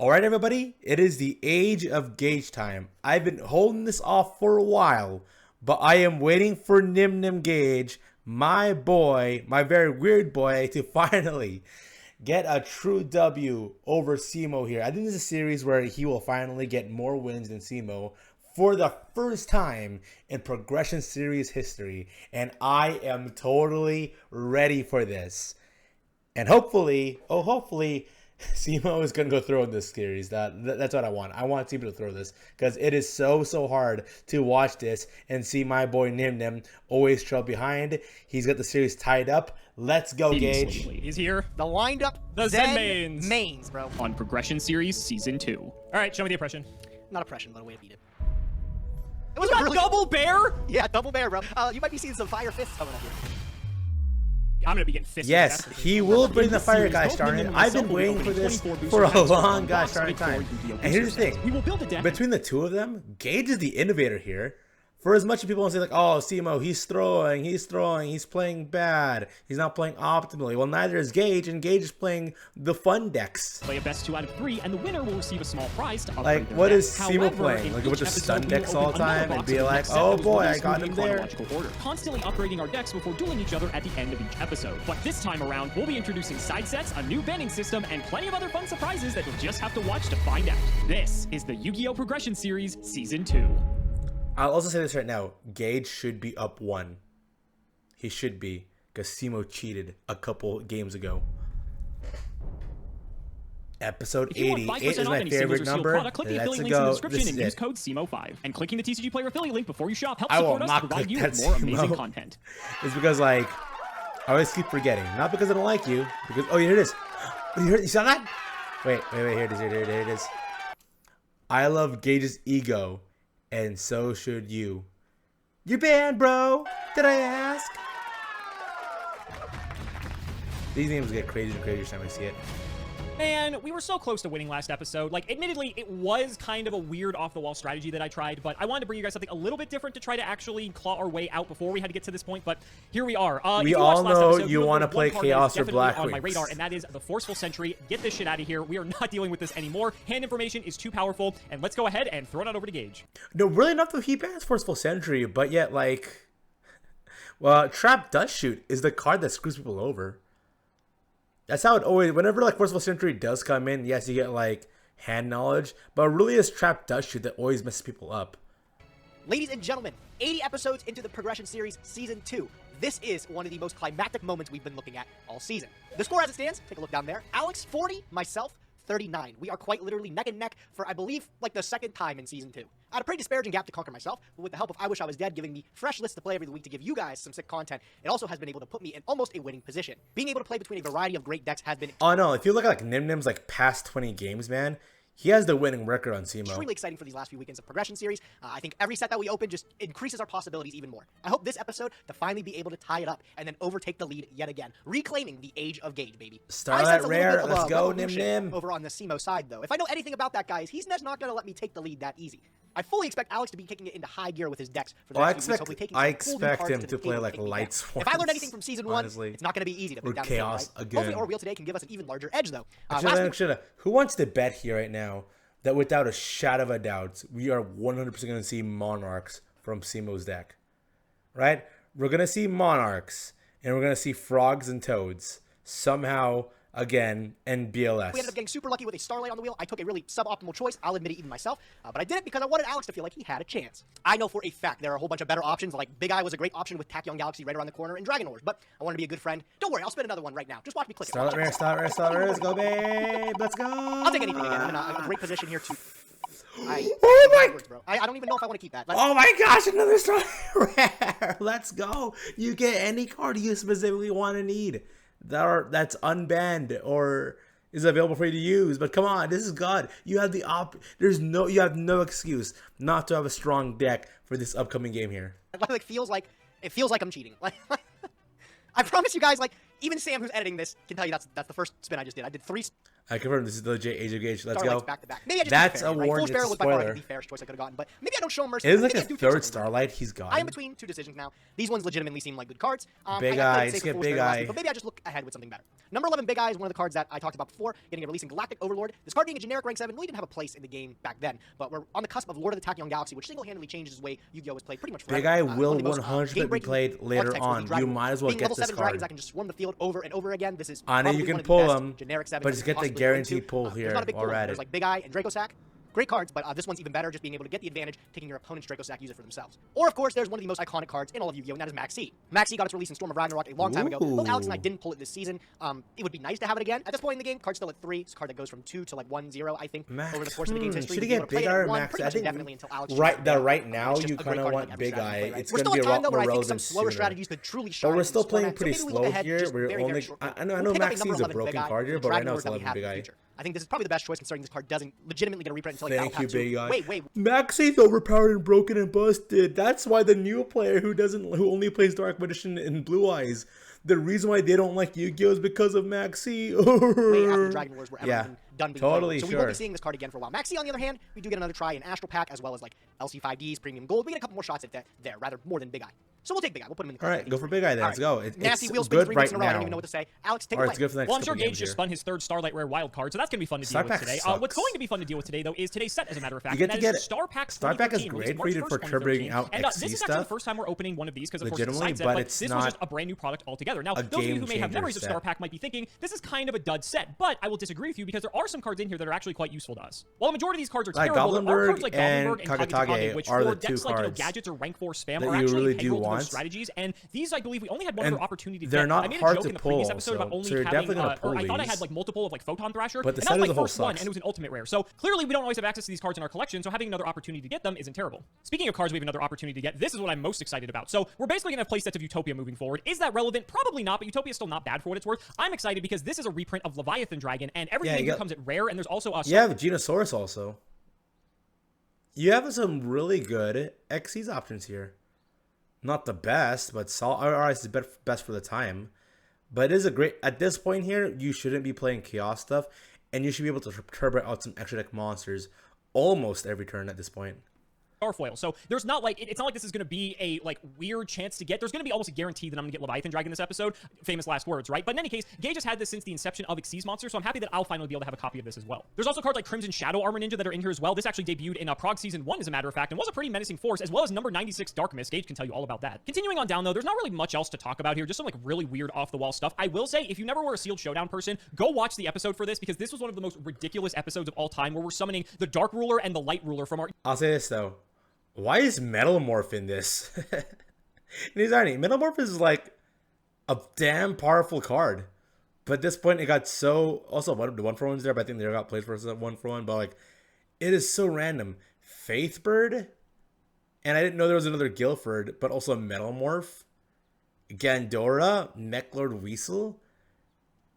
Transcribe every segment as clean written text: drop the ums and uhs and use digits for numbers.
Alright everybody, it is the age of Gage time. I've been holding this off for a while, but I am waiting for Nim Nim Gage, my boy, my very weird boy, to finally get a true W over Simo here. I think this is a series where he will finally get more wins than Simo for the first time in Progression Series history, and I am totally ready for this. And hopefully, Simo is going to go throw in this series. That's what I want. I want Simo to throw this because it is so hard to watch this and see my boy Nim Nim always trail behind. He's got the series tied up. Let's go, Gage. He's here. The lined up The Zen mains, bro. On Progression Series Season 2. All right, show me the oppression. Not oppression, but a way to beat it. It was a double bear? Yeah, double bear, bro. You might be seeing some fire fists coming up here. I'm gonna be getting fisted. Yes, he will bring the fire guy started. I've been waiting for this for a long gosh darn time. And here's the thing. Between the two of them, Gage is the innovator here. For as much as people want to say like, oh, Simo, he's throwing, he's playing bad, he's not playing optimally. Well, neither is Gage, and Gage is playing the fun decks. Play a best 2 out of 3, and the winner will receive a small prize to upgrade like, their what deck. is Simo playing? Like, with the stun decks all the time and be like, oh oh boy, I got him there. Order, constantly upgrading our decks before dueling each other at the end of each episode. But this time around, we'll be introducing side sets, a new banning system, and plenty of other fun surprises that you'll just have to watch to find out. This is the Yu-Gi-Oh! Progression Series Season 2. I'll also say this right now. Gage should be up 1. He should be, because Simo cheated a couple games ago. Episode 80 is my favorite number. Click the affiliate links in the description and use code SIMO5. And clicking the TCG Player affiliate link before you shop helps support us to provide you with more amazing content. It's because, like, I always keep forgetting. Not because I don't like you. Because, oh, here it is. You saw that? Wait, here it is, here it is. I love Gage's ego. And so should you. You're banned, bro. Did I ask? These names get crazier and crazier each time I see it. Man, we were so close to winning last episode. Like, admittedly, it was kind of a weird off-the-wall strategy that I tried, but I wanted to bring you guys something a little bit different to try to actually claw our way out before we had to get to this point, but here we are. We all know you want to play Chaos or Black on my radar, and that is the Forceful Sentry. Get this shit out of here. We are not dealing with this anymore. Hand information is too powerful, and let's go ahead and throw it out over to Gage. No, really not though. He bans Forceful Sentry, but yet, like, well, Trap Dust Shoot is the card that screws people over. That's how it always, whenever like Forceful Sentry does come in, yes, you get like hand knowledge, but really it's Trap Dust Shoot that always messes people up. Ladies and gentlemen, 80 episodes into the Progression Series Season 2. This is one of the most climactic moments we've been looking at all season. The score as it stands, take a look down there. Alex 40, myself 39. We are quite literally neck and neck for, I believe, like the second time in Season 2. I had a pretty disparaging gap to conquer myself, but with the help of I Wish I Was Dead giving me fresh lists to play every week to give you guys some sick content, it also has been able to put me in almost a winning position. Being able to play between a variety of great decks has been... Oh no, if you look at like Nim Nim's like past 20 games, man, he has the winning record on Simo. Extremely exciting for these last few weekends of Progression Series. I think every set that we open just increases our possibilities even more. I hope this episode to finally be able to tie it up and then overtake the lead yet again, reclaiming the age of Gage, baby. Starlight Rare, let's go, Nim Nim. Over on the Simo side, though. If I know anything about that, guys, he's just not going to let me take the lead that easy. I fully expect Alex to be kicking it into high gear with his decks for the next few weeks, hopefully taking I some expect cool him to play like Light Swans. If I learned anything from Season 1, it's not going to be easy to beat down Chaos the right? again. Hopefully our wheel today can give us an even larger edge, though. Who wants to bet here right now that without a shadow of a doubt, we are 100% going to see Monarchs from Simo's deck? Right? We're going to see Monarchs, and we're going to see Frogs and Toads somehow again and BLS. We ended up getting super lucky with a Starlight on the wheel. I took a really suboptimal choice, I'll admit it even myself, but I did it because I wanted Alex to feel like he had a chance. I know for a fact there are a whole bunch of better options, like Big Eye was a great option with Tachyon Galaxy right around the corner and Dragon Wars, but I want to be a good friend. Don't worry, I'll spin another one right now. Just watch me click Starlight Rare, let's go, babe, let's go. I'll take anything again. I'm in a great position here to... Oh my! Words, bro. I don't even know if I want to keep that. Oh my gosh, another Starlight Rare! Let's go. You get any card you specifically want to need that's unbanned or is available for you to use. But come on, this is God. You have the you have no excuse not to have a strong deck for this upcoming game here. It feels like I'm cheating. Like I promise you guys, like even Sam who's editing this can tell you that's the first spin I just did. I did 3. I confirm this is the legit Age of Gage. Let's Starlight's go. back to back. Maybe I just That's fair, a right? warning. Fool's It's a Barrel was by far spoiler. the fairest choice I could have gotten, but maybe I don't show him mercy. It is like Maybe a I do take third something. Starlight he's got. I am between two decisions now. These ones legitimately seem like good cards. Big I Eye, played it safe just with get Fool's Big Barrel last Eye. week, but maybe I just look ahead with something better. Number 11, Big Eye, is one of the cards that I talked about before, getting a releasing Galactic Overlord. This card being a generic rank 7 really didn't have a place in the game back then, but we're on the cusp of Lord of the Tachyon Galaxy, which single-handedly changes the way Yu-Gi-Oh! Is played pretty much forever. Big Eye One will of the most, 100% be game-breaking played later archetypes will be on. Dragon You Lord. might as well Being get level this 7 dragons card. that can just swarm the field over and over again. This is I know probably you can one of the pull best them, generic 7s but you just can get the possibly run into. guaranteed pull here There's not a big while pull. we're at There's it. like Big Eye and Draco Sack. Great cards, but this one's even better, just being able to get the advantage, taking your opponent's Draco Sack, use it for themselves. Or, of course, there's one of the most iconic cards in all of Yu-Gi-Oh!, and that is Maxi. Maxi got its release in Storm of Ragnarok a long time ago. Both Alex and I didn't pull it this season. It would be nice to have it again. At this point in the game, card's still at 3. It's a card that goes from 2 to like 1-0, I think, Max, over the course of the game's history. should he We'd be able get to play Big it Eye at or 1 Max? pretty I much think indefinitely until Alex right now it's just you a great kind of card want like Big every Eye. strategy play, It's We're going to still be in a time, lot though, more where I think relevant some slower sooner. strategies could truly shine. But we're in still this playing format. pretty So maybe we slow look ahead, here. just We're very, only. very shortly. I know We'll pick up Maxi number is a 11 Big broken Eye card here, and but right Dragon now Lord it's that we 11 have Big in the Eye. future. I think this is probably the best choice considering this card doesn't legitimately get a reprint until like Thank you, Pack 2. Big Eye. Wait. Maxi's overpowered and broken and busted. That's why the new player who only plays Dark Magician and Blue Eyes, the reason why they don't like Yu-Gi-Oh is because of Maxi. Way after the Dragon Wars were ever even done being totally played. So we will be seeing this card again for a while. Maxi, on the other hand, we do get another try in Astral Pack as well as like LC5Ds, Premium Gold. We get a couple more shots at that there, rather more than Big Eye. So we'll take Big Eye. We'll put him in the All right, go for Big Eye then. Let's go. Nasty It's wheel spin good 3 right weeks in a row. I don't now. even know what to say. Alex, take All it right, away. it's good for the next Well, I'm sure couple Gage games just here. spun his third Starlight Rare wild card, so that's going to be fun to deal Star with Pack today. sucks. What's going to be fun to deal with today, though, is today's set, as a matter of fact. You get and to that get is Star Pack Star Pack is 2013, great released for March for 1st, turbing 2013. out And XC this is stuff. actually the first time we're opening one of these because, of course, it's a Legitimately, side set, but but it's this was just not a brand new product altogether. Now, a those of you who may have game-changer memories of set. Star Pack might be thinking, this is kind of a dud set, but I will disagree with you because there are some cards in here that are actually quite useful to us. While the majority of these cards are Like terrible, there are Goblinberg cards like Goblinberg and and Kagetage, Kagetage which are for the two decks like cards Gadgets or Rank 4 spam that are you actually really integral do to want. those strategies, and these, I believe, we only had one And other opportunity to they're get. not I made a hard joke to in the previous pull, episode about so only you're having, definitely gonna pull or I thought I these. had like multiple of like Photon Thrasher, But the and set that was as a my whole first one, sucks. and it was an ultimate rare. So clearly we don't always have access to these cards in our collection, so having another opportunity to get them isn't terrible. Speaking of cards we have another opportunity to get, this is what I'm most excited about. So we're basically going to have playsets of Utopia moving forward. Is that relevant? Probably not, but Utopia is still not bad for what it's worth. I'm excited because this is a reprint of Leviathan Dragon, and everything in here comes at rare, and there's also a... You have Genosaurus also. You have some really good XC's options here. Not the best, but solid. Or it's the best for the time. But it is a great... At this point here, you shouldn't be playing Chaos stuff. And you should be able to turbo out some extra deck monsters almost every turn at this point. Starfoil. So there's not like, it's not like this is going to be a like weird chance to get. There's going to be almost a guarantee that I'm going to get Leviathan Dragon this episode. Famous last words, right? But in any case, Gage has had this since the inception of Xyz Monster, so I'm happy that I'll finally be able to have a copy of this as well. There's also cards like Crimson Shadow Armor Ninja that are in here as well. This actually debuted in Prague Season 1, as a matter of fact, and was a pretty menacing force, as well as number 96 Dark Mist. Gage can tell you all about that. Continuing on down, though, there's not really much else to talk about here, just some like really weird off-the-wall stuff. I will say, if you never were a Sealed Showdown person, go watch the episode for this, because this was one of the most ridiculous episodes of all time, where we're summoning the Dark Ruler and the Light Ruler from our... I'll say this, though. Why is Metalmorph in this? And he's irony. Metalmorph is like a damn powerful card. But at this point, it got so... Also, the 1-for-1's there, but I think they got played for 1-for-1. But, like, it is so random. Faithbird? And I didn't know there was another Guilford, but also Metalmorph? Gandora? Mechlord Weasel?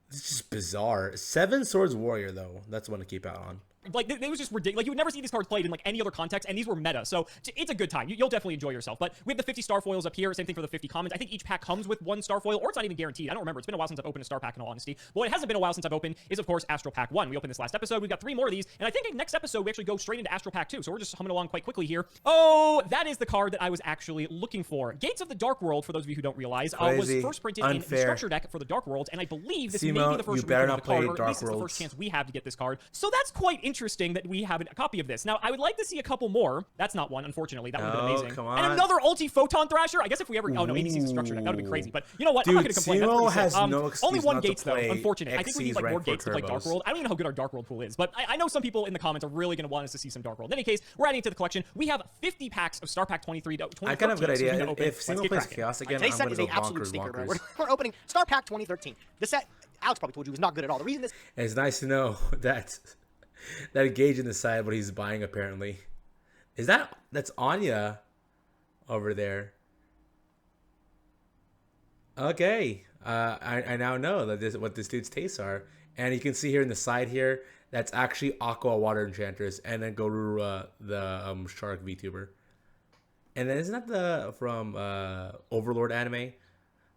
It's just bizarre. 7 Swords Warrior, though. That's one to keep out on. Like, it was just ridiculous. Like, you would never see these cards played in, like, any other context, and these were meta, so it's a good time. You'll definitely enjoy yourself. But we have the 50 Starfoils up here, same thing for the 50 commons. I think each pack comes with 1 Starfoil, or it's not even guaranteed. I don't remember. It's been a while since I've opened a Star Pack, in all honesty. But what hasn't been a while since I've opened is, of course, Astral Pack 1. We opened this last episode. We've got 3 more of these, and I think in next episode, we actually go straight into Astral Pack 2, so we're just humming along quite quickly here. Oh, that is the card that I was actually looking for. Gates of the Dark World, for those of you who don't realize, was first printed in the structure deck for the Dark World, and I believe this may be the first reprint of the card, or at least it's the first chance we have to get this card. So that's quite interesting that we have a copy of this. Now, I would like to see a couple more. That's not one, unfortunately. That would have been amazing. Come on. And another Ulti-Photon Thrasher. I guess if we ever... Oh, no, ADC's a structure deck. That would be crazy. But you know what? Dude, I'm not going to complain. That's Simo pretty has sick. no excuse Only one not to Gates, though. play Unfortunate. I think we need, like, more rank four Gates to play Dark turbos. World. I don't even know how good our Dark World pool is. But I know some people in the comments are really going to want us to see some Dark World. In any case, we're adding to the collection. We have 50 packs of Star Pack 23. I kind of have a good idea. If Simo plays Chaos again, I'm Today's going set to is go an absolute bonkers stinker, bro. bonkers. We're opening Star Pack 2013. The set, Alex probably told you, was not good at all. The reason this... It's nice to know that Gage in the side what he's buying, apparently. That's Anya over there. Okay. I now know that what this dude's tastes are. And you can see here in the side here, that's actually Aqua Water Enchantress, and then Gorura, the Shark VTuber. And then isn't that from Overlord anime?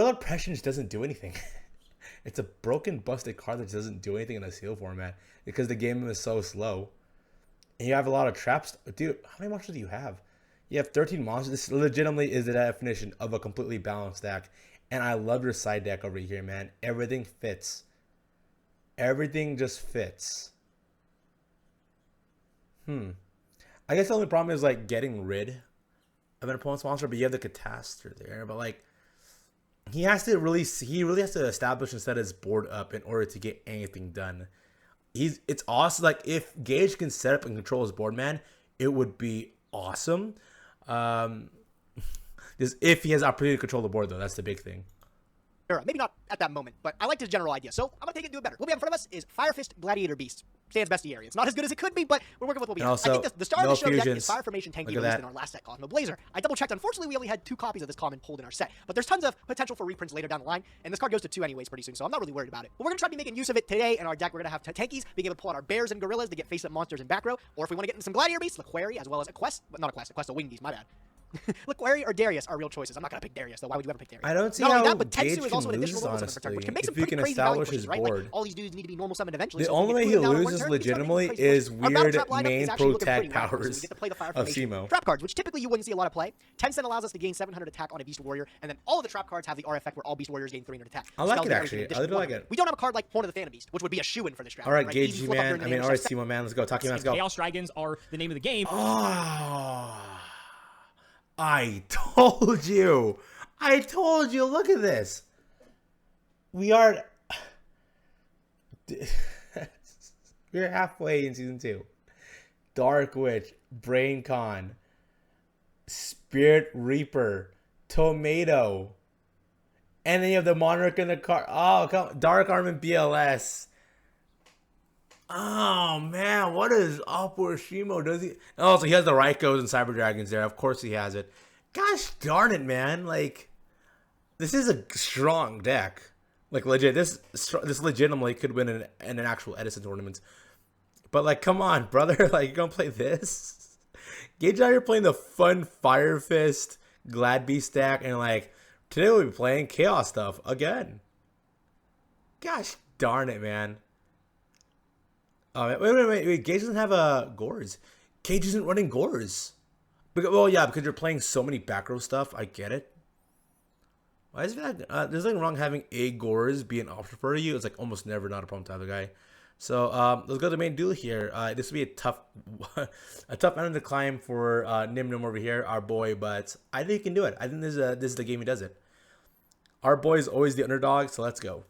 Royal Oppression just doesn't do anything. It's a broken, busted card that doesn't do anything in a seal format because the game is so slow. And you have a lot of traps. Dude, how many monsters do you have? You have 13 monsters. This legitimately is the definition of a completely balanced deck. And I love your side deck over here, man. Everything fits. Everything just fits. I guess the only problem is like getting rid of an opponent's monster, but you have the catastrophe there. But like, he really has to establish and set his board up in order to get anything done. It's awesome. Like if Gage can set up and control his board, man, it would be awesome. Just if he has the opportunity to control the board, though, that's the big thing. Maybe not at that moment, but I like his general idea. So I'm gonna take it and do it better. What we have in front of us is Fire Fist Gladiator Beast. Stands best area. It's not as good as it could be, but we're working with what we have. Also, I think the star no of the show deck fusions. is Fire Formation Tank released in our last set, Cosmo Blazer. I double checked. Unfortunately, we only had 2 copies of this common pulled in our set, but there's tons of potential for reprints later down the line, and this card goes to 2 anyways pretty soon, so I'm not really worried about it. But we're gonna try to be making use of it today in our deck. We're gonna have tankies, being able to pull out our bears and gorillas to get face-up monsters in back row, or if we want to get into some Gladiator Beasts, Laquari, as well as a Quest, but not a Quest, a Wing Beast, my bad. Laquari or Darius are real choices. I'm not gonna pick Darius though. Why would you ever pick Darius? I don't see not how only that, but Gage Tetsu is can also an lose, additional normal summon for turn, which can make some if you pretty can crazy value establish pushes, his right? board. Like all these dudes need to be normal summoned eventually. The so if we only way get he two down on one loses turn, we start making legitimately crazy pushes. is Our battle weird trap lineup main is actually looking protect pretty radical, so powers we get to play the Fire of Formation Shimo. trap cards, which typically you wouldn't see a lot of play. 10 cent allows us to gain 700 attack on a Beast Warrior, and then all of the trap cards have the R effect where all Beast Warriors gain 300 attack. I like it actually. I really like it. We don't have a card like Horn of the Phantom Beast, which would be a shoo-in for this draft. All right, right? Gage, Easy flip up man. during the I mean, game, all right, so- Simo, man. Let's go. Taki, man, let's go. Chaos Dragons are the name of the game. Oh, I told you. I told you. Look at this. We are. We're halfway in season 2. Dark Witch, Brain Con, Spirit Reaper, Tomato, and then you have the Monarch in the car. Oh, come, Dark Arm and BLS. Oh man, what is up with Shimo? Does he? Oh, so he has the Raikos and Cyber Dragons there. Of course he has it. Gosh darn it, man! Like, this is a strong deck. Like legit, this legitimately could win in an actual Edison tournament. But like, come on, brother! Like, you gonna play this? Gage out here playing the fun Fire Fist Glad Beast deck, and like today we'll be playing Chaos stuff again. Gosh darn it, man! Oh, wait. Gage doesn't have a Gores. Gage isn't running Gores. Well, yeah, because you're playing so many back row stuff. I get it. Why is that? There's nothing wrong having a Gores be an option for you. It's like almost never not a problem to have the guy. So let's go to the main duel here. This will be a tough mountain to climb for Nim over here, our boy. But I think he can do it. I think this is the game he does it. Our boy is always the underdog, so let's go.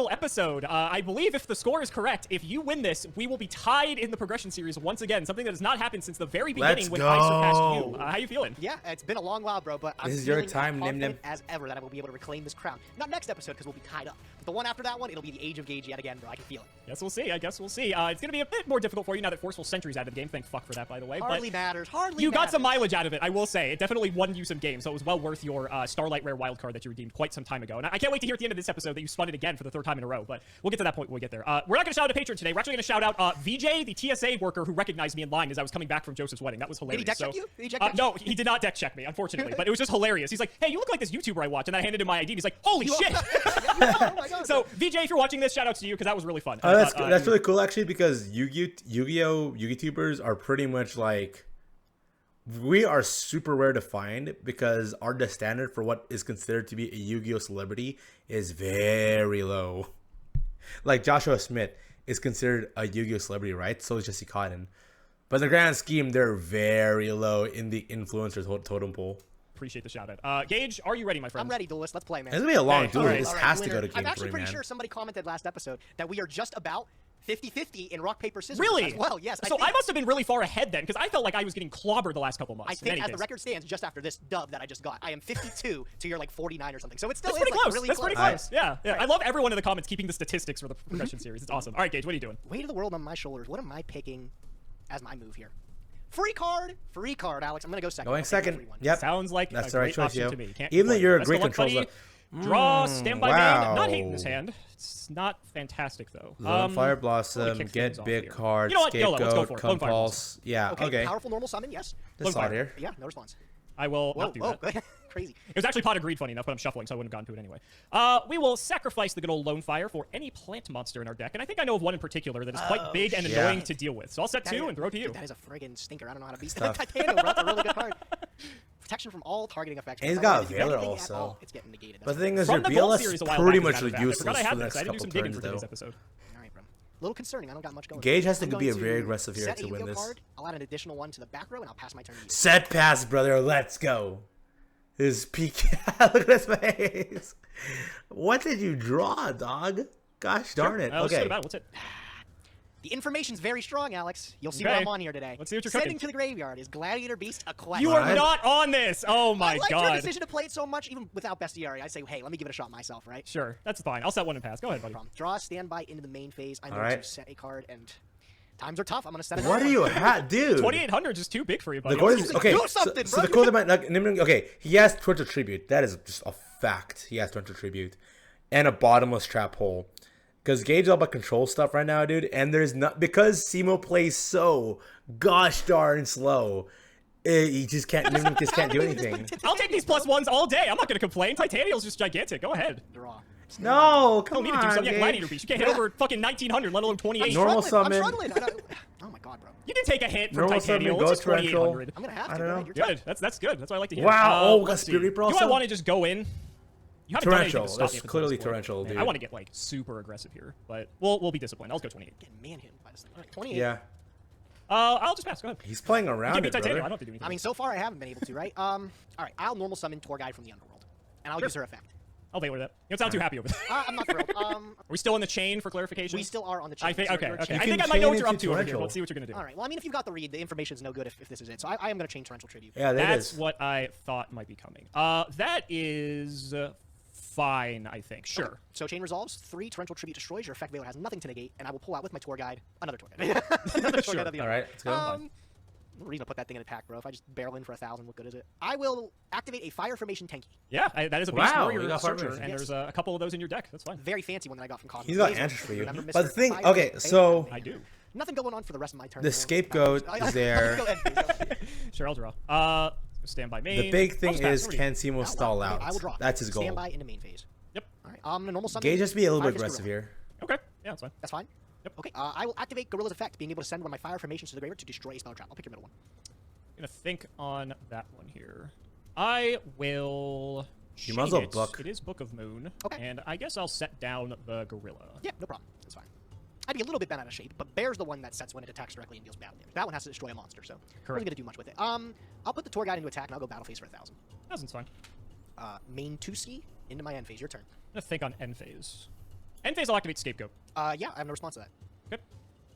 Episode. I believe if the score is correct, if you win this, we will be tied in the progression series once again. Something that has not happened since the very beginning when I surpassed you. How you feeling? Yeah, it's been a long while, bro, but I'm This is your feeling time, as confident Nim. as ever that I will be able to reclaim this crown. Not next episode, because we'll be tied up. But the one after that one, it'll be the Age of Gage yet again, bro. I can feel it. Guess we'll see. I guess we'll see. It's going to be a bit more difficult for you now that Forceful Sentry's out of the game. Thank fuck for that, by the way. Hardly but matters. Hardly you matters. got some mileage out of it, I will say. It definitely won you some games, so it was well worth your Starlight Rare wildcard that you redeemed quite some time ago. And I can't wait to hear at the end of this episode that you spun it again for the 3rd time in a row, but we'll get to that point when we get there. We're not going to shout out a patron today. We're actually going to shout out VJ, the TSA worker who recognized me in line as I was coming back from Joseph's wedding. That was hilarious. Did he deck check you? Did he deck no, he did not deck check me, unfortunately, but it was just hilarious. He's like, hey, you look like this YouTuber I watch, and then I handed him my ID, and he's like, holy shit! Oh my God. So, VJ, if you're watching this, shout out to you, because that was really fun. That's really cool, actually, because Yu-Gi-Oh! YouTubers are pretty much like, we are super rare to find because the standard for what is considered to be a Yu-Gi-Oh! Celebrity is very low. Like Joshua Smith is considered a Yu-Gi-Oh! Celebrity, right? So is Jesse Cotton. But in the grand scheme, they're very low in the influencer totem pole. Appreciate the shout out. Gage, are you ready, my friend? I'm ready, duelist. Let's play, man. It's gonna be a long Okay, duel. all right, This All right, has to go winner. to game I'm actually 3, pretty man. sure somebody commented last episode that we are just about 50-50 in rock, paper, scissors. Really? As well, yes. So I must have been really far ahead then, because I felt like I was getting clobbered the last couple months. I think as the record stands, just after this dub that I just got, I am 52 to your like 49 or something. So it's still That's pretty like close. really That's close. pretty close. Yeah. I love everyone in the comments keeping the statistics for the progression series. It's awesome. All right, Gage, what are you doing? Weight of the world on my shoulders. What am I picking as my move here? Free card, Alex. I'm gonna go second. Going I'll take the second. free one. Yep. Sounds like That's a the right great choice, option yo. to me. Can't Even though complain. you're a Best great of luck, controller. buddy. Draw, standby man. Not hating wow. this hand. It's not fantastic though. Lone Fire probably Blossom, kick get things off big here. card, You know what? YOLO, let's go Scapegoat, for it. Lone Fire Compulse. Yeah, okay. Powerful normal summon, yes. This Lone out Fire. here. Yeah, no response. I will not do that. Crazy. It was actually Pot of Greed, funny enough, but I'm shuffling, so I wouldn't have gotten to it anyway. We will sacrifice the good old Lone Fire for any plant monster in our deck, and I think I know of one in particular that is quite big and annoying to deal with. So I'll set 2 and throw it to you. Dude, that is a friggin' stinker. I don't know how to beat that. Titanium, bro. That's a really good card. Protection from all targeting effects. And he's got Veiler also. It's getting negated. But the thing is, From your the Gold BLS series is a while pretty back much is out of that. I useless forgot I for had the this. next I didn't do couple some digging turns, for today's though. episode. All right, bro. A little concerning. I don't got much going. Gage has to I'm be going very aggressive here set to a win Yugioh this. card. I'll add an additional one to the back row, and I'll pass my turn to you. Set pass, brother. Let's go. His peak. Look at his face. What did you draw, dog? Gosh darn it. Let's Okay. talk about it. What's it? The information's very strong, Alex. You'll see Okay. what I'm on here today. Let's see what you're Sending cooking. to the graveyard is Gladiator Beast a quest. You are Alright. not on this. Oh my I like your god. decision to play it so much, even without Bestiary. I say, hey, let me give it a shot myself, right? Sure, that's fine. I'll set 1 and pass. Go ahead, buddy. Draw a standby into the main phase. I'm going Alright. to set a card, and times are tough. I'm going to set it. What do you have, dude? 2800 is too big for you, buddy. The cool is, okay, Do so, something, so bro. the cool thing about okay, he has Torture Tribute. That is just a fact. He has Torture Tribute and a bottomless trap hole. Because Gage is all about control stuff right now, dude. And there's not because Simo plays so gosh darn slow. He just can't. Nimnik just can't do anything. I'll take these +1s all day. I'm not going to complain. Titanium's just gigantic. Go ahead. Draw. No, Tell come me to do on, something. Yeah, Gage. Gladiator Beast. You can't hit over fucking 1900, let alone 28. Normal summon. I'm struggling. Oh my god, bro. You can take a hit from Normal Titanium. summon, It's just go torrential. 2800. I'm going to have to. I don't go know. ahead, you're Good. That's good. That's what I like to hear. Wow. Oh, got let's Spirit see. Reaper Do I also? want to just go in? You haven't done anything Torrential. to stop That's me at the clearly bonus score. torrential, Man, dude. I want to get like super aggressive here, but we'll be disciplined. I'll go 28. getting manhandled by this thing. All right, 28. Yeah, I'll just pass. Go ahead. he's playing around Give me it, Titanium. brother. I don't have to do anything. I mean, so far I haven't been able to, right? All right, I'll normal summon Tour Guide from the Underworld, and I'll use her effect. I'll Veiler that. You don't sound too happy over there. I'm not thrilled. Are we still in the chain for clarification? We still are on the chain. I think. so Okay. you're Okay. chain- I You think I can might know what chain you're up into to over here. torrential. Let's see what you're gonna do. All right. Well, I mean, if you've got the read, the information's no good if this is it. So I am going to chain Torrential Tribute. Yeah, that That's is. what I thought might be coming. That is fine. I think. Sure. So chain resolves. 3 Torrential Tribute destroys. Your effect Veiler has nothing to negate, and I will pull out with my Tour Guide another Tour Guide. Another Tour Sure. Guide of the All right, let's go. No reason to put that thing in attack, bro. If I just barrel in for 1,000, what good is it? I will activate a Fire Formation Tenki. Yeah. That is a beast Wow, warrior you got Fire searcher, Formation. and Yes. there's a couple of those in your deck. That's fine. Very fancy one that I got from Cosmic. He's got Laser. answers for you. Remember But Mr. the thing, Fire okay, Formation? so I do. Nothing going on for the rest of my turn. the scapegoat is there. Go ahead, please. Sure. I'll draw. Stand by main. The big I'll thing just pass. is, What do you- can Simo stall Okay, out? I will draw. That's his goal. Stand by into main phase. Yep. All right. I'm gonna normal summon. Gage has to be a little Fire bit Fist aggressive Gorilla. here. Okay. Yeah, that's fine. That's fine. Yep. Okay. I will activate Gorilla's effect, being able to send one of my fire formations to the graveyard to destroy a spell trap. I'll pick your middle one. I'm gonna think on that one here. I will. You might as well chain it. book. It is Book of Moon. Okay. And I guess I'll set down the gorilla. Yeah, no problem. That's fine. I'd be a little bit bent out of shape, but Bear's the one that sets when it attacks directly and deals battle damage. That one has to destroy a monster, so I'm really gonna do much with it. I'll put the Tour Guide into attack, and I'll go battle phase for 1,000. That's fine. Main 2C into my end phase. Your turn. I'm gonna think on end phase. End phase, I'll activate Scapegoat. Yeah, I have no response to that. Okay.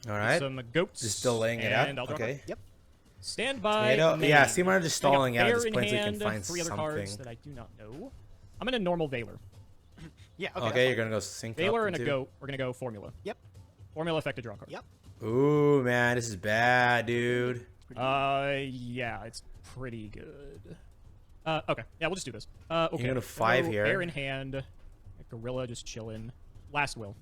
All right. Some goats. Just still laying it and out. I'll draw a Okay. card. Yep. Stand by. Tomato- main. yeah, Seymour just I got stalling out at Bear this in point so he can hand, find 3 other cards something. that I do not know. I'm gonna normal Veiler. Yeah. Okay. Okay, that's you're fine. gonna go sync Veiler up and a into- goat. We're gonna go formula. Yep. Formula effect to draw a card. Yep. Ooh, man, this is bad, dude. Yeah, it's pretty good. Okay. Yeah, we'll just do this. Okay. You're gonna 5 Go here. Bear in hand. Gorilla just chilling. Last will.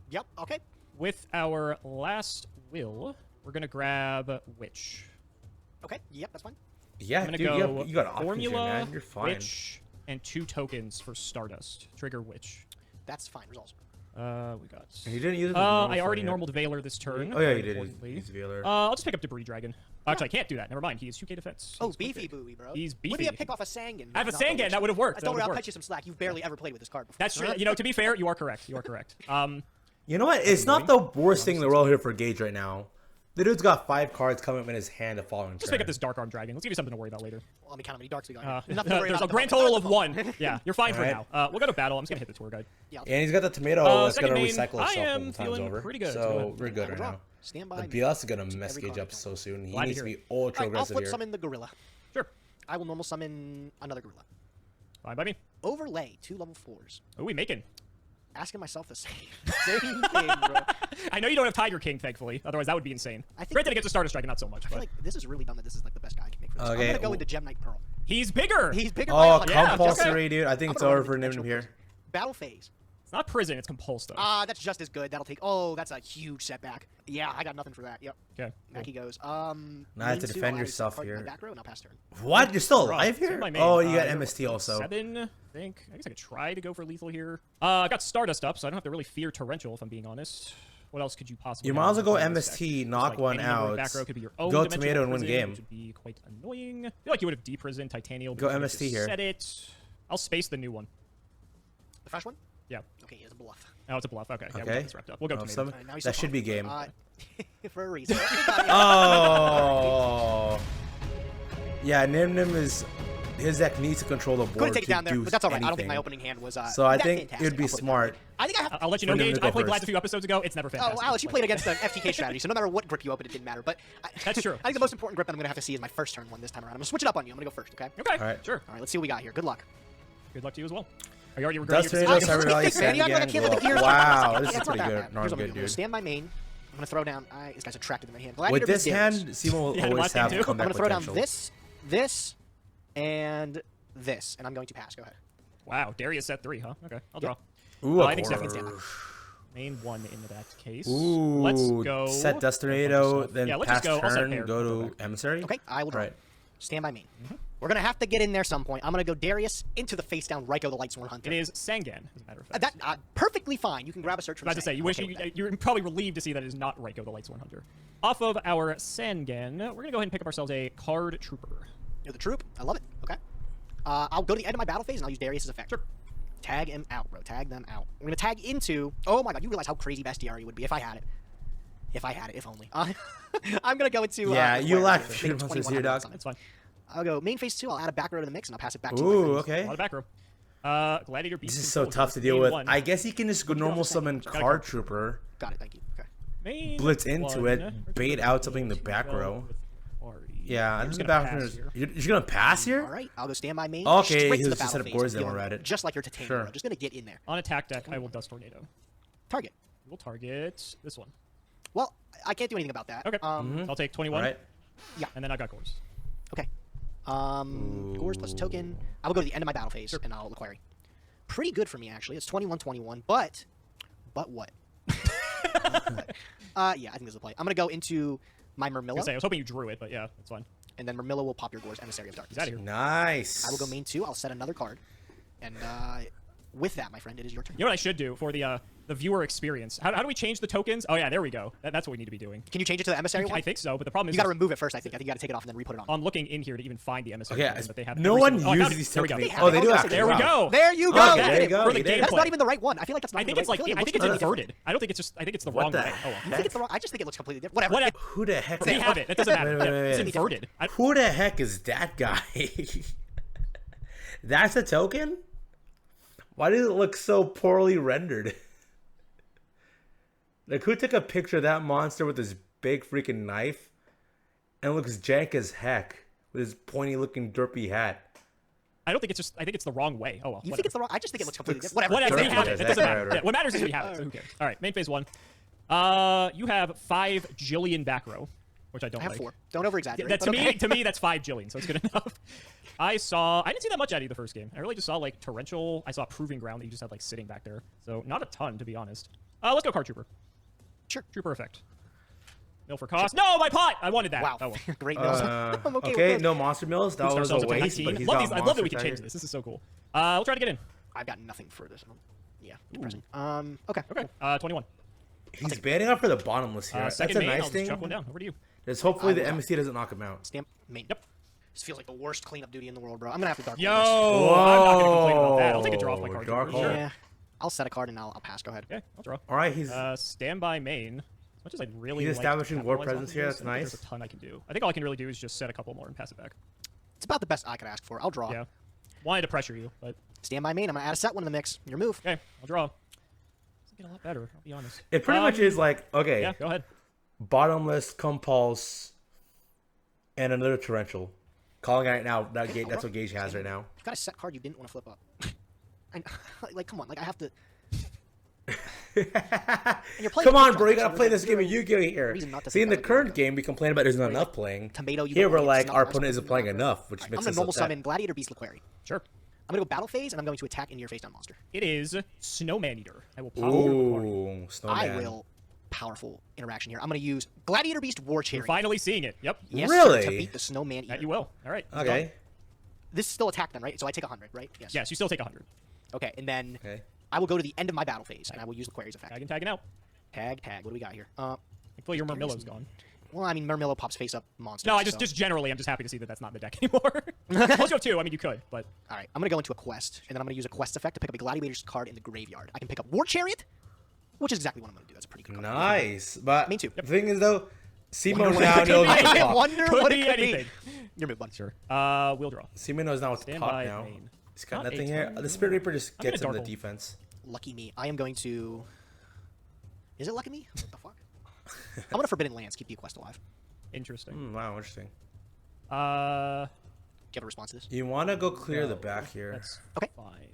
Yep. Okay. With our last will, we're gonna grab Witch. Okay. Yep. That's fine. Yeah, I'm gonna dude, go you got options Formula, here, man. You're fine. Witch, and 2 tokens for Stardust. Trigger Witch. That's fine. Resolves. We got. You didn't use it. I already normaled Veiler this turn. Oh yeah, very you did. importantly. Use Veiler. I'll just pick up Debris Dragon. Actually, I can't do that. Never mind. He is 2k defense. Oh, He's beefy quick. booey, bro. He's What if beefy. you pick off a Sangan? I have a not the Sangan. Witch? That would have worked. I That told would her have I'll worked. cut you some slack. You've barely ever played with this card before. That's true. You know, to be fair, you are correct. You are correct. You know what? It's not the worst thing in the world here for Gage right now. The dude's got 5 cards coming up in his hand the following Just turn. pick up this Dark Arm Dragon. Let's give you something to worry about later. Well, let me count how many darks we got. Nothing to worry There's about a grand at the moment. total of 1. Yeah, you're fine for Alright. now. We'll go to battle. I'm just gonna hit the tour guide. Yeah, And he's got the tomato that's second gonna main, recycle I itself am when time's feeling over. pretty good. Go So ahead. we're good We'll right draw. now. Stand by. The BLS is gonna Just mess every Gage card up I so don't. soon. He Glad to needs to hear be it. ultra Alright, I'll aggressive flip here. summon the gorilla. Sure. I will normal summon another gorilla. Fine by me. Overlay 2 level 4s. What are we making? Asking myself the same thing, bro. I know you don't have Tiger King, thankfully. Otherwise, that would be insane. I think- Granted, against a Starter Striker, not so much. I feel But like this is really dumb that this is like the best guy I can make for this. Okay, I'm gonna go well- into Gem Knight Pearl. he's bigger. He's bigger by Oh, 100. yeah, compulsory, okay. dude. I think I'm it's gonna over run for into Nim potential here. first. Battle phase. not prison, it's compulse, though. That's just as good. That'll take... Oh, that's a huge setback. Yeah, I got nothing for that. Yep. Okay. Back he goes. Now I have to defend yourself here. Back row, and I'll pass turn. What? You're still alive here? Oh, you got you're MST also. 7, I think. I guess I could try to go for lethal here. I got Stardust up, so I don't have to really fear Torrential, if I'm being honest. What else could you possibly You have might as well go in this MST, deck? knock Like one any number of out. Back row could be your own Go dimensional tomato and win prison, game. Which would be quite annoying. I feel like you would have deprisoned Titanial. Go but you MST just here. Set it. I'll space the new one. The fresh one? Yeah. Okay, it's a bluff. Oh, it's a bluff. Okay. Yeah, we'll Okay. get this wrapped up. We'll go tomato. Some- Now he's that so should be confident. game. For a reason. Oh. Yeah, Nim is... His deck needs to control the board Couldn't take it to down there, do but that's all right. I don't think anything. my opening hand was. So I that think fantastic. it'd be I'll put it that smart. way. I think I have. I'll let you know, For Nim Gage. to go I played Glads first. a few episodes ago. It's never fantastic. Oh, Alex, you played against the FTK strategy, so no matter what grip you opened, it didn't matter. But That's true. I think the most important grip that I'm going to have to see is my first turn one this time around. I'm going to switch it up on you. I'm going to go first, okay? Okay. All right. Sure. All right, let's see what we got here. Good luck. Good luck to you as well. Are you already regretting Dust your Tornado, decision? Cyber Rally, Man, Sand you gotta again, cancel the blow gears. up. Wow, Yeah, this it's is not pretty that good. bad. Not Here's what I'm good, gonna do. dude. Stand by main. I'm going to throw down. This guy's attracted to my hand. With Gladiator this begins. hand, Simo will Yeah, always last game have too. I'm comeback going to throw down potential. this, and this, and I'm going to pass. Go ahead. Wow, Darius set 3, huh? Okay, I'll draw. Ooh, a I think quarter. Stefan's main 1 in that case. Ooh, Let's go. set Dust Tornado, then yeah, let's pass just go. I'll set turn, pair. go to Emissary. Okay, I will draw. Right. Stand by main. We're going to have to get in there some point. I'm going to go Darius into the face down Raikou the Lightsworn Hunter. It is Sangan, as a matter of fact. That perfectly fine. You can grab a search from I was about to say, you wish you're probably relieved to see that it is not Raikou the Lightsworn Hunter. Off of our Sangan, we're going to go ahead and pick up ourselves a Card Trooper. You're the troop. I love it. Okay. I'll go to the end of my battle phase and I'll use Darius' effect. Sure. Tag him out, bro. Tag them out. We're gonna tag into. Oh my god, you realize how crazy Bestiary would be if I had it. If I had it, if only. I'm gonna go into. Yeah, you Square lack here. freedom Make monsters 21 here, dog. something. That's fine. I'll go main phase 2. I'll add a back row to the mix and I'll pass it back to you. Ooh, my okay. A lot of back row. Gladiator Beast. This is so Control tough to here. deal Main with. 1. I guess he can just go normal summon Card Trooper, Got it. Thank you. Okay. Main blitz into 1. it, bait out something in the back row. Yeah, I I'm think just the gonna back row pass is. here. You're gonna pass here? All right. I'll go stand by main. Okay, straight he to was the just battle set up phase. Gores I'm demo feeling at it. Just like your Titanium. Sure. Bro. Just gonna get in there. On attack deck, I will Dust Tornado. Target. We'll target this one. Well, I can't do anything about that. Okay. I'll take 21. All right. Yeah. And then I got Gores. Okay. Gores plus token. I will go to the end of my battle phase and I'll acquire. Pretty good for me actually. It's 21-21, but what? Yeah, I think this is the play. I'm gonna go into my Murmillo, I was hoping you drew it, but yeah, that's fine. and then Murmillo will pop your Gores Emissary of Darkness. He's out of here. Nice. I will go main 2. I'll set another card, and with that, my friend, it is your turn. You know what I should do for the viewer experience? How do we change the tokens? Oh yeah, there we go. That's what we need to be doing. Can you change it to the Emissary one? I think so, but the problem is You got to remove it first. I think you got to take it off and then re-put it on. I'm looking in here to even find the emissary. Okay, token, but they have no every one single- I found uses it. these There we go. tokens. They Oh, they have do it. actually. There we Wow. go. There you go. Okay, Get there you it. go. For the You did it. That's gameplay. not even the right one. I feel like that's not I even think the it's right like one. I think it's looks inverted. I don't think it's just. I think it's the What wrong the way. Oh, I well. think it's the wrong. I just think it looks completely different. Whatever. What? Who the heck? We have it. It doesn't matter. Wait, Yeah, wait, It's wait. inverted. Who the heck is that guy? That's a token? Why does it look so poorly rendered? Like, who took a picture of that monster with his big freaking knife and it looks jank as heck with his pointy looking derpy hat? I don't think it's just. I think it's the wrong way. Oh well. You whatever. think it's the wrong? I just think it looks completely different. Whatever. Whatever. We Sure. have it. It doesn't matter. Right. Yeah, what matters is we have it. So who cares? All right. Main phase 1. You have 5 Jillian back row, which I don't I have like. 4. Don't over-exaggerate. That, but to okay. me, that's 5 Jillian, so it's good enough. I didn't see that much out of you the first game. I really just saw like torrential. I saw proving ground that you just had like sitting back there. So not a ton, to be honest. Let's go Card Trooper. Sure. Trooper effect. Mill for cost. No, my pot. I wanted that. Wow. Oh, well. Great mills. I'm okay. Okay, with no monster mills. That Boost was a ourselves up to waste. 19. But he's Love got these. I love that monster we can change tiger. this. This is so cool. We'll try to get in. I've got nothing for this one. Yeah, depressing. Okay. Okay. 21. He's banning up for the bottomless here. That's Second a main. nice I'll just thing. chuck one down. Over to you. Just hopefully I the will. MC doesn't knock him out. Stamp main. Yep. This feels like the worst cleanup duty in the world, bro. I'm gonna have to dark. Yo, roll I'm not gonna complain about that. I'll take a draw off my Whoa, card. dark Trooper. hole. this. Yeah. I'll set a card and I'll pass. Go ahead. Okay, I'll draw. All right, he's Standby main. As much as I'd really He's like establishing to war capitalize presence off of here, this, that's I don't think nice. There's a ton I can do. I think all I can really do is just set a couple more and pass it back. It's about the best I could ask for. I'll draw. Yeah. Wanted to pressure you, but Stand by main. I'm gonna add a set one in the mix. Your move. okay, I'll draw. Doesn't get a lot better, I'll be honest. it pretty much is like, okay, Yeah, go ahead. bottomless, compulse, and another torrential. Calling out now, that's what Gage has right now. You've got a set card you didn't want to flip up. Like, come on. Like, I have to. And you're playing Come on, Pokemon, bro, you so gotta play there's this game of Yu-Gi-Oh here. reason not to See, say in the that. current game, we complain about there's not enough playing. Tomato, you Here don't we're want like, to our snap opponent us isn't with playing the- enough, which I'm makes gonna us normal upset. summon Gladiator Beast Laquari. Sure. I'm going to go battle phase, and I'm going to attack into your face down monster. It is Snowman Eater. I will pop your card. Ooh, snowman. I will. Powerful interaction here. I'm going to use Gladiator Beast War You're Chariot. finally seeing it. Yep. Yes, Really? sir, to beat the Snowman Eater. That you will. All right. it's Okay. done. This is still attack then, right? So I take 100, right? Yes. Yes, you still take 100. Okay, and then Okay. I will go to the end of my battle phase, and I will use the Query's effect. Tagging out. Tag. What do we got here? Thankfully, your Murmillo's gone. Well, I mean, Murmillo pops face up monsters. No, so- just generally, I'm just happy to see that that's not in the deck anymore. Unless you have two. I mean, you could, but All right, I'm going to go into a quest, and then I'm going to use a quest effect to pick up a Gladiator's card in the graveyard. I can pick up War Chariot, which is exactly what I'm going to do. That's a pretty good card. Nice. But Me too. the thing is, though, Simo Wonder now what it knows could be. the I top. wonder Could what be it could anything. be. Your move, bud. sure. We'll draw. Simo knows now what's Stand top by now. main. He's got Not nothing a here. ton. The Spirit Reaper just I'm gonna gets him the Darkhold. defense. Lucky me. I am going to... Is it lucky me? What the fuck? I'm going to Forbidden Lands, keep the quest alive. Interesting. Wow, interesting. Do you have a response to this? You want to go clear No, the back here. That's Okay. fine.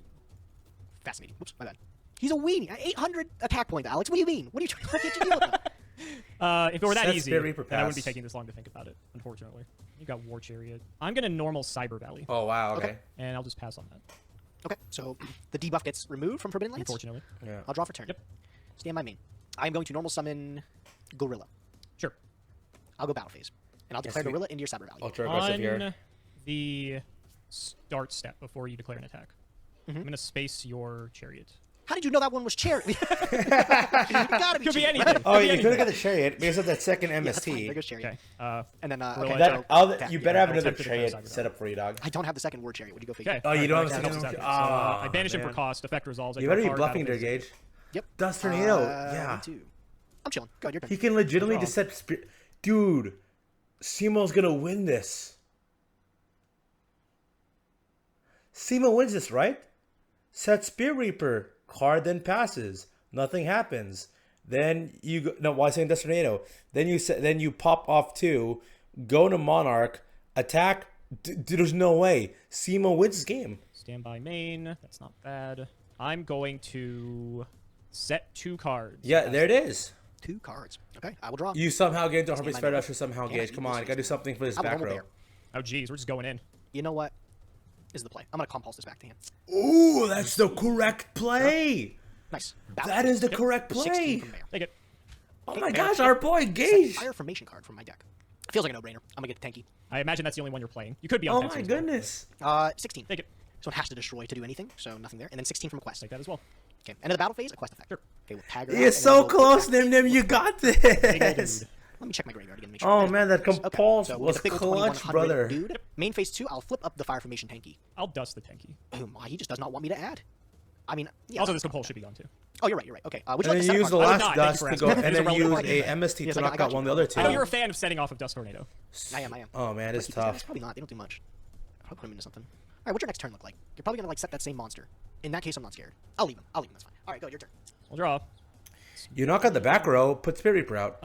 Fascinating. Whoops, my bad. He's a weenie. 800 attack point, Alex. What do you mean? What are you trying to get you deal with that? If it were that Set easy, Spirit Reaper then I wouldn't be pass. taking this long to think about it, unfortunately. You got War Chariot. I'm going to normal Cyber Valley, Oh, wow, okay. and I'll just pass on that, Okay, so the debuff gets removed from Forbidden Lands. unfortunately. Yeah. I'll draw for turn. Yep. Stand by main. I'm going to normal summon Gorilla. Sure. I'll go battle phase. And I'll declare sweet. Gorilla into your Cyber Valley. Ultra aggressive On here. the start step before you declare an attack, I'm going to space your Chariot. How did you know that one was Chariot? You gotta be Could be cheating. anything. Oh, Could be you could anything. have got the Chariot because of that second Yeah, that's fine. There MST. goes Chariot. Okay. And then, Gorilla okay, That- so you attack. better have I'll another attempt to declare Chariot Cyber set up for you, dog. I don't have the second War Chariot. Would you go figure? Okay. Oh, you don't have Alright, the double second step. one? So, Ah, I banish him for man. cost. Effect resolves. I You draw better a be card, bluffing battle there, phase. Gage. Yep. Dust Tornado. Me Yeah. too. I'm chilling. Go, your turn. He can legitimately Draw. just set spirit. Dude, Simo's gonna win this. Simo wins this, right? Set Spirit Reaper. Card then passes. Nothing happens. Then you go, no. Why saying Dust Tornado? Then you pop off 2. Go to Monarch. Attack. There's no way. Simo wins this game. Stand by main. That's not bad. I'm going to set 2 cards. Yeah, there it is. 2 cards. Okay, I will draw. You somehow get into Harvey's my Fair name. Rush or somehow Damn, Gage. you Come just on, gotta do something for this I'm a back normal row. bear. Oh, geez, we're just going in. You know what? Is the play. I'm gonna compulse this back to hand. Ooh, that's the correct play. Nice. Battle That phase. is the correct 16 play. from there. Take it. Oh my gosh, our boy Gage. Fire formation card from my deck. Feels like a no-brainer. I'm gonna get Tanky. I imagine that's the only one you're playing. You could be on Oh Fancy my as well. goodness. 16. Take it. So it has to destroy to do anything, so nothing there. And then 16 from a quest. Take that as well. Okay. End of the battle phase, a quest effect. Sure. Okay, we'll tag her You're out, and so then we'll close, attack. Nim Nim. You got Big old this. dude. Let me check my graveyard again. Make sure. Oh There man, that it is. compulse so we was get the big old clutch, 2100 brother. Dude. Main phase 2, I'll flip up the fire formation Tanky. I'll dust the Tenki. Oh my, he just does not want me to add. I mean, yeah. Also, this compulse should be gone too. Oh, you're right. Okay. Would you And like then to you set use the a card? would last not, thank you dust for to go, asking. and It's a then use relevant a card. MST Yes, to I knock got out you. one of the other two. I know you're a fan of setting off of Dust Tornado. I am. Oh man, it's It's tough. probably not. They don't do much. I'll put him into something. All right, what's your next turn look like? You're probably gonna like set that same monster. In that case, I'm not scared. I'll leave him. That's fine. All right, go. Your turn. We'll draw. You knock out the back row, put Spirit Reaper out.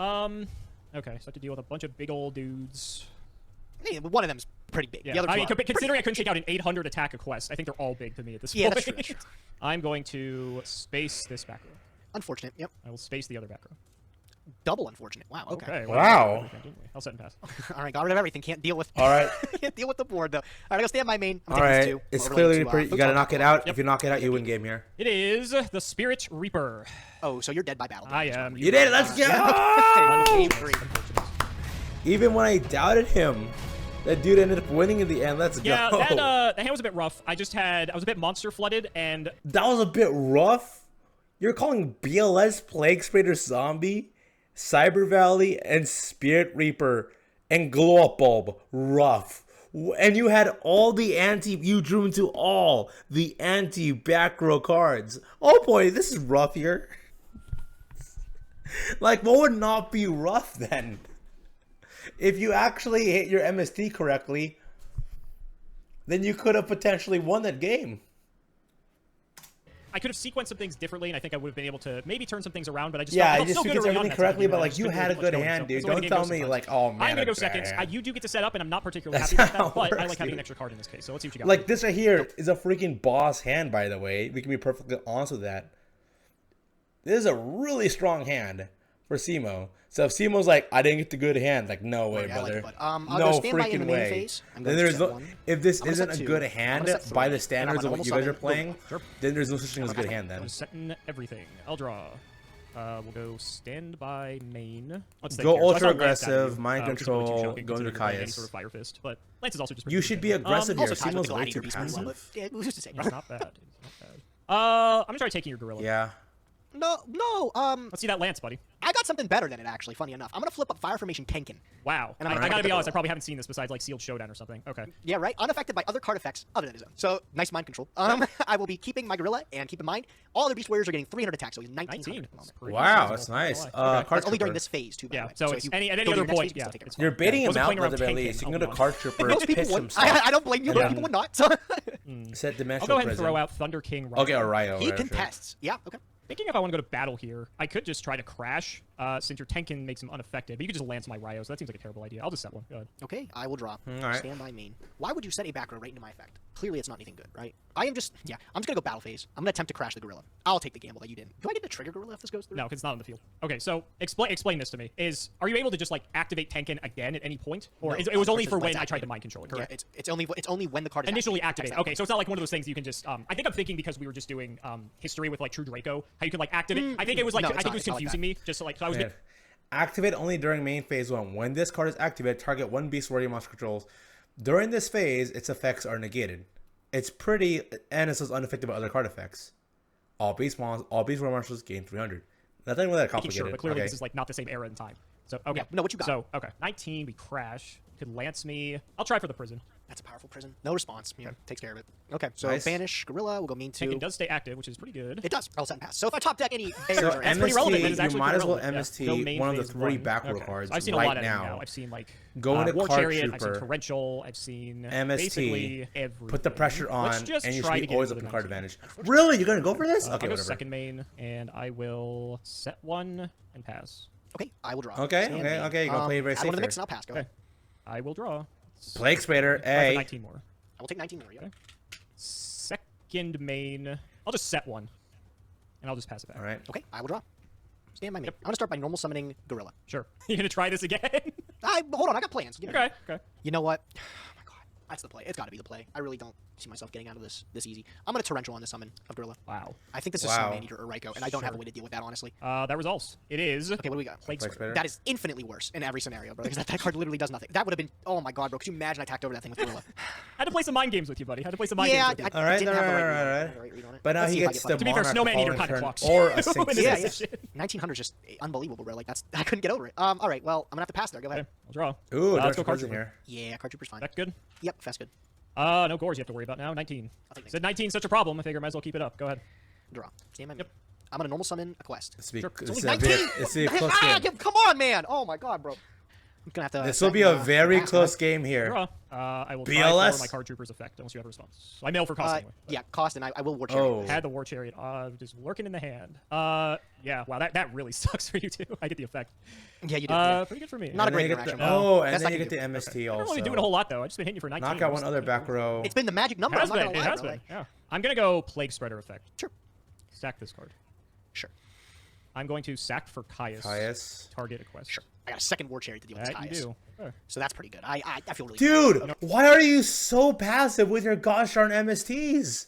Okay, so I have to deal with a bunch of big old dudes. Hey, one of them's pretty big. Yeah, The other I two mean, are considering I couldn't take out an 800 attack a quest, I think they're all big to me at this Yeah, point. that's true, that's true. I'm going to space this back row. Unfortunate. Yep. I will space the other back row. Double unfortunate. Wow. Okay. Okay. Wow. Everything, didn't we? I'll set and pass. All right, got rid of everything. Can't deal with. All right. Can't deal with the board though. All right, I go stand my main. I'm All taking these right, two. it's Overlaying clearly to, pretty. You Food gotta Talk. knock it out. Yep. If you knock it out, you win game here. It is the Spirit Reaper. Oh, so you're dead by battle. I am. You did it. Let's go. Game 3. Even when I doubted him, that dude ended up winning in the end. Let's Yeah, go. that hand was a bit rough. I was a bit monster flooded, and That was a bit rough. You're calling BLS Plague Sprader Zombie, Cyber Valley, and Spirit Reaper and Glow Up Bulb rough. And you had all the you drew into all the back row cards. Oh boy, this is rough here. Like, what would not be rough then? If you actually hit your MST correctly, then you could have potentially won that game. I could have sequenced some things differently, and I think I would have been able to maybe turn some things around. But I just Yeah, felt you just still good sequenced early on everything that correctly, second but game, like I you just had a didn't good really much hand, going, dude. so that's the way Don't the tell game goes me sometimes. like, oh man, I'm gonna go that's seconds. bad. You do get to set up, and I'm not particularly That's happy about how that, it but I works, like having dude. an extra card in this case. So let's see what you got. Like this right here is a freaking boss hand, by the way. We can be perfectly honest with that. This is a really strong hand, for Simo. So if Simo's like, I didn't get the good hand, like, no way, Yeah, I like brother. it, bud. I'll No go standby in the freaking main way. phase. I'm Then going to there's set no, one. if this I'm gonna isn't set a two. good I'm hand gonna set by three. the And standards I'm of gonna what you guys are normal playing, summon. then there's no such thing as a good hand then. I'm setting everything. I'll draw. We'll go standby main. Let's Go think here. So I ultra saw Lance out of aggressive, you, mind which is really too control, shocking go into considering you're playing any Caius. sort of Fire Fist, but Lance is also just pretty You should be decent. aggressive here. Also ties with Simo's the way gladiator too beast pretty well, passive. but yeah, who's to say, He's bro? not bad. He's not bad. I'm gonna try taking your gorilla. Yeah. No, Let's see that Lance, buddy. I got something better than it, actually, funny enough. I'm going to flip up Fire Formation Tenkin. Wow. And I I'm gonna gotta pick be up honest, I Gorilla. probably haven't seen this besides like Sealed Showdown or something. Okay. Yeah, right? Unaffected by other card effects other than his own. So, nice mind control. I will be keeping my gorilla, and keep in mind, all other beast warriors are getting 300 attacks, so he's 1900 19. at the moment. Pretty Wow, reasonable, that's not gonna nice. lie. Okay. Card That's only during Trooper. this phase, too, by Yeah, the way. so if it's you any go to other your next point. phase, you Yeah, can still take it. it's You're fine. baiting him Wasn't out playing at around the very tanking, least. You I'll can be go to honest. Card Trooper, Most people piss would. himself. I don't blame you. And Most then- people would not. So. Set I'll dimensional go ahead and prison. throw out Thunder King. Okay, Rhino. or Ryo. He right, sure. contests. Yeah, okay. Thinking if I want to go to battle here, I could just try to crash, since your Tenkin makes him unaffected. But you could just lance my Ryo, so that seems like a terrible idea. I'll just set one. Go ahead. Okay, I will draw. Alright. Stand by main. Why would you set a back row right into my effect? Clearly, it's not anything good, right? I'm just gonna go battle phase. I'm gonna attempt to crash the gorilla. I'll take the gamble that you didn't. Do I get to trigger gorilla if this goes through? No, because it's not on the field. Okay, so explain this to me. Are you able to just like activate Tenkin again at any point, or No, it was only for unfortunately, when it's I tried to activated. mind control it? Yeah, Correct. it's only when the card is Initially activated. activated. Okay, so it's not like one of those things you can just. I think I'm thinking because we were just doing history with like True Draco, how you can like activate. I think it was like no, I it's think not- it was it's not like confusing that. me. Just so, like so I was. Yeah. Activate only during main phase 1. When this card is activated, target one beast warrior monster controls. During this phase, its effects are negated. It's pretty, and it says unaffected by other card effects. All beast warrior monsters gain 300. Nothing really that Making complicated. sure, but clearly okay. this is like not the same era in time. So okay, Yeah, no, what you got? So okay, 19, we crash. You could lance me. I'll try for the prison. That's a powerful prison. No response. Yeah, takes care of it. Okay, so Nice. banish gorilla. We'll go mean two. Tenkin does stay active, which is pretty good. It does. I'll set and pass. So if I top deck any bears So or That's pretty relevant. That is MST, you actually might pretty as well relevant. Yeah. MST Go main one of the phase 3 one. back row Okay. cards I've seen a right lot of them now. now. I've seen like Go into War Card Chariot, I've seen Trooper. Torrential, I've seen MST, basically everything. Put the pressure on, Let's just and you should try be to get always into up in the card 19. advantage. Really? You're gonna go for this? I'll Okay, go whatever. second main, and I will set one and pass. Okay, I will draw. Okay, Stand okay, main. okay. You're gonna play it very add safe one to the here. mix and I'll pass. Go Okay. ahead. I will draw. Plague Spider, Try for A. 19 more. I will take 19 more. Yeah. Okay. Second main. I'll just set one, and I'll just pass it back. All right. Okay, I will draw. Stand by main. I'm gonna start by normal summoning gorilla. Sure. You gonna try this again? Hold on, I got plans. Give me a okay. minute. Okay. You know what? Oh my god, that's the play. It's got to be the play. I really don't see myself getting out of this easy. I'm gonna torrential on this summon of gorilla. Wow. I think this is Wow. some Maneater or Raikou, and I don't have a Sure. way to deal with that honestly. That resolves. It is. Okay, what do we got? Plague Plague Spider. Spider. That is infinitely worse in every scenario, bro. Because that card literally does nothing. That would have been. Oh my god, bro. Could you imagine I tacked over that thing with gorilla? Had to play some mind games with you, buddy. Had to play some mind Yeah, games with you. All right, didn't have the all right right, read on it. all I right. had the right read on it. But now Let's he see if I gets get the fucked. To be fair, Monarch Snowman Eater following kinda turn clocks or a you Sync in this Yeah, Six. yeah. 1900 is just unbelievable, bro. Like that's I couldn't get over it. All right, well I'm gonna have to pass there. Go ahead. Okay, I'll draw. Ooh, let's Dark go card Prison trooper. here. Yeah, card trooper's fine. That good? Yep, fast good. No gores you have to worry about now. 19. I'll take Said 19 such a problem. I figure I might as well keep it up. Go ahead. Draw. Stand by me. Yep. I'm gonna normal summon a quest. It's, be, Sure. it's, Only a 19. very, it's a close game. Come on, man. Oh my god, bro. I'm gonna have to. This will be a very pass, close right? game here. Draw. I will try BLS? for my card trooper's effect unless you have a response. I mail for cost anyway. Yeah, cost, and I will war Oh. chariot. Had the War Chariot just lurking in the hand. Yeah, wow, that really sucks for you too. I get the effect. Yeah, you did. Yeah. Pretty good for me. Not a And then great you get interaction. the, bro. oh, and Best then I you can get the do. MST I don't also. really doing a whole lot though. I've just been hitting you for 19. Knock out one other back row. It's been the magic number. It I'm has not been. gonna It lie, has bro. been. Like, Yeah. I'm gonna go Plague Spreader effect. Sure. Sack this card. Sure. I'm going to sack for Caius. Caius. Target a quest. Sure. I got a second war chariot to deal with That Caius. you do. Sure. So that's pretty good. I feel really Dude, why are you so passive with your gosh darn MSTs?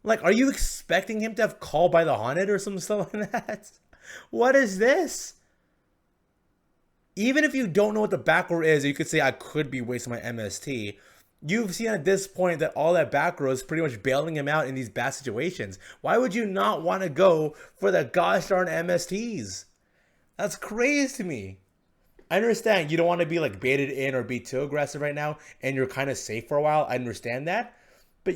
Like, are you expecting him to have Call by the Haunted or some stuff like that? What is this? Even if you don't know what the back row is, you could say I could be wasting my MST. You've seen at this point that all that back row is pretty much bailing him out in these bad situations. Why would you not want to go for the gosh darn MSTs? That's crazy to me. I understand you don't want to be like baited in or be too aggressive right now, and you're kind of safe for a while. I understand that. But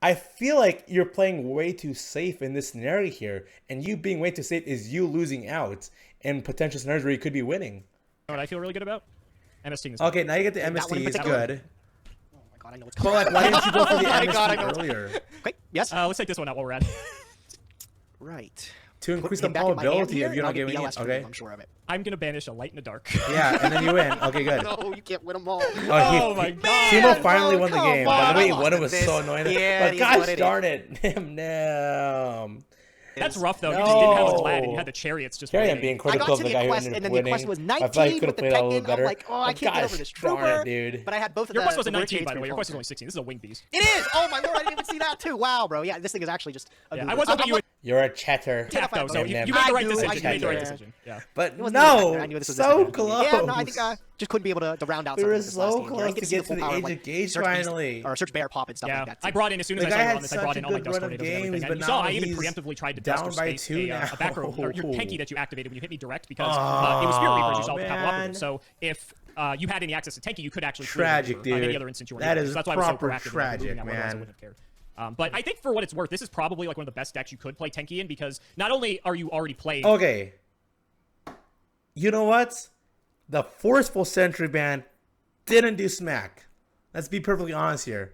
I feel like you're playing way too safe in this scenario here, and you being way too safe is you losing out in potential scenarios where you could be winning. You know what I feel really good about? MST is Okay, now you get the That one in MST. It's particular? good. Oh my god, I know what's But coming. like, why didn't you go for the my God, I know MST what's- earlier? Wait, yes. Let's take this one out while we're at it. Right. To increase the him back in my hand probability here, of you and I'll not get giving BLS it. for you, Okay. I'm sure of it. I'm gonna banish a light in the dark. Yeah, and then you win. Okay, good. No, you can't win them all. Oh my God. Timo finally bro, won the come game. on, By the way, I one lost was this. so annoying. Yeah, it But is gosh what it darn it. No. That's rough though. You just didn't have a No. glad and you had the chariots just Carry on waiting. being I critical got of to the the guy who quest, ended and up then the winning. quest was I felt like 19 could have with the played a little Tekken. I'm better. like, oh, I can't get over Gosh this darn trooper. it, dude. But I had both of Your the quest wasn't the 19, Witch by the Aids way. Your quest was pretty only 16. This is a wing beast. It is! Oh my lord, I didn't even see that too. Wow, bro. Yeah, this thing is actually just a Yeah, goober. I was hoping you would You're a chatter. tap though, so Yeah, you made the right I decision. do, You made the right yeah. decision. Yeah. But It wasn't even no, I knew this was so this close. Yeah, no, I think just couldn't be able to round out We something were with this last so game. close I didn't to get see get the full to the power, age like, of Gage Search Beast finally. or Search Bear Pop and stuff Yeah, like that. I brought in as soon as The I guy saw you had on this. I such brought a in all my good dust run of tornadoes and games, everything. but And you saw now I even he's preemptively tried to down dust or by space 2 a now. back row, or your Tenki that you activated when you hit me direct because Oh, it was Spirit Reapers you saw with Pablo man. Operative. So if you had any access to Tenki, you could actually Tragic, clear dude. any other instance you were That able to. is So that's why I was so proper proactive in tragic, removing that one, otherwise I man. wouldn't have cared. But I think for what it's worth, this is probably like one of the best decks you could play Tenki in because not only are you already playing. Okay. You know what? The forceful Sentry Band didn't do smack. Let's be perfectly honest here.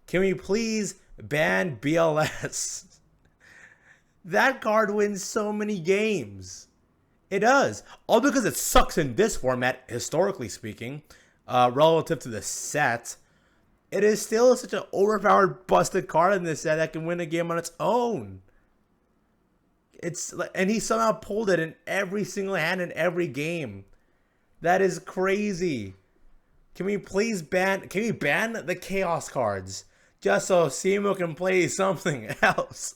Can we please ban BLS? That card wins so many games. It does. All because it sucks in this format, historically speaking, relative to the set. It is still such an overpowered, busted card in this set that can win a game on its own. And he somehow pulled it in every single hand in every game. That is crazy. Can we please ban the Chaos cards? Just so Simo can play something else.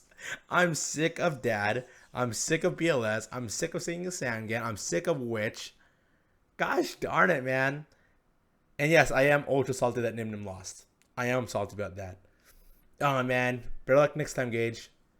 I'm sick of Dad. I'm sick of BLS. I'm sick of seeing Sangan. I'm sick of Witch. Gosh darn it, man. And yes, I am ultra salty that Nim Nim lost. I am salty about that. Oh, man. Better luck next time, Gage.